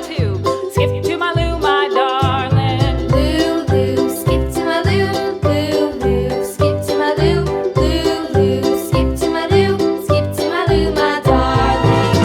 too. Skip to my Lou, my darling. Lulu, skip to my Lou, Lulu, skip to my Lou, Lulu, skip to my Lou, skip to my Lou, my darling.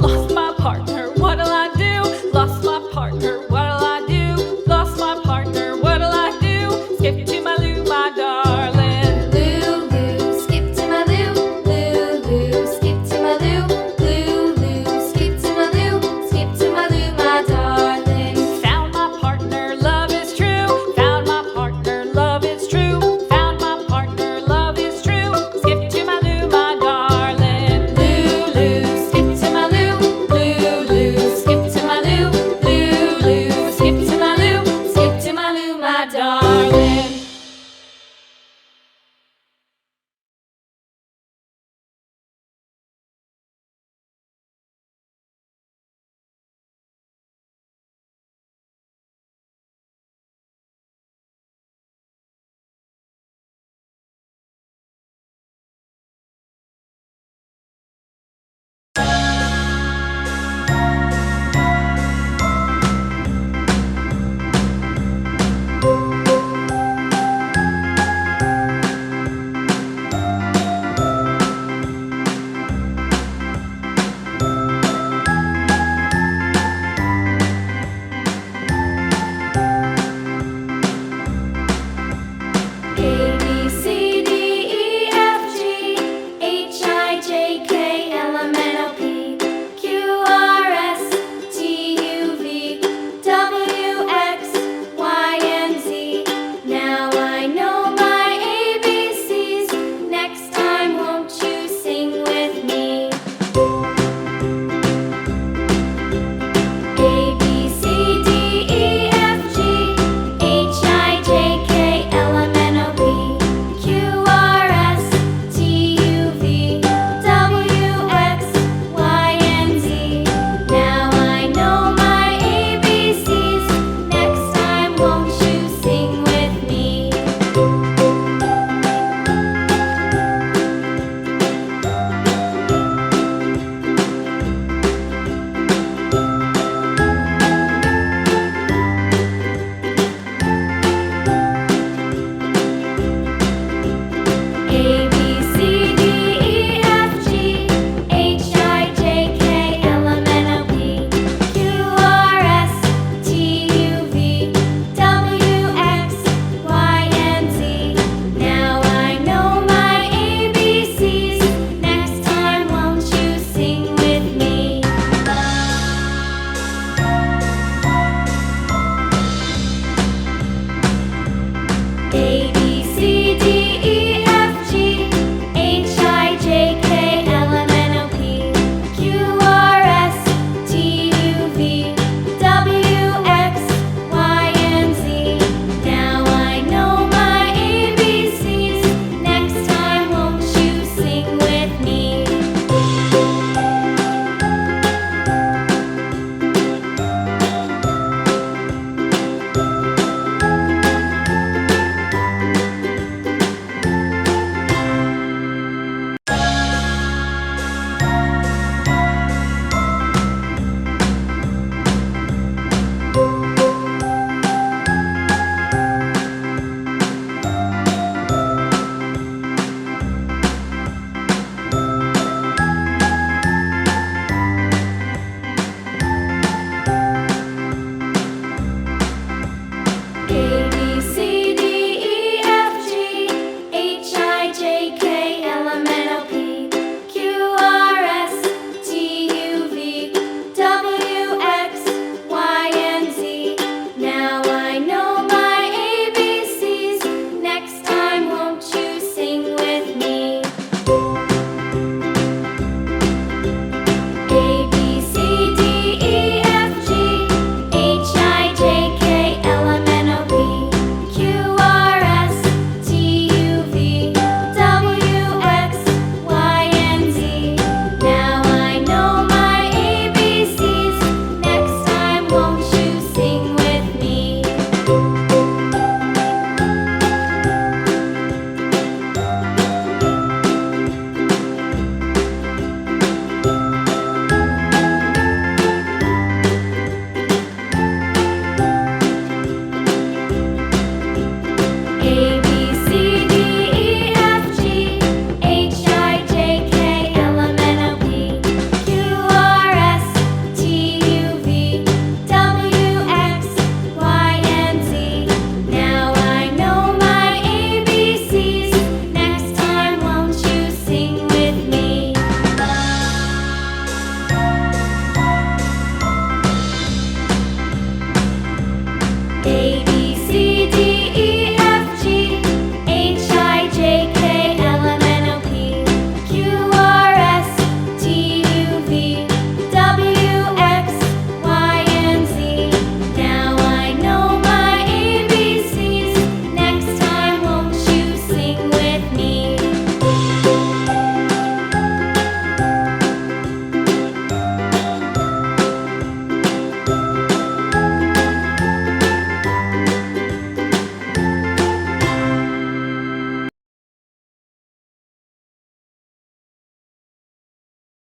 Lost my partner, what'll I do? Lost my partner, what'll I do? Lost my partner, what'll I do? Skip to my Lou, my darling. Lulu, skip to my Lou, Lulu, skip to my Lou, Lulu, skip to my Lou, skip to my Lou, my darling. Found my partner, love is true. Found my partner, love is true. Found my partner, love is true. Skip to my Lou, my darling. Lulu, skip to my Lou, Lulu, skip to my Lou, Lulu, skip to my Lou, skip to my Lou, my darling.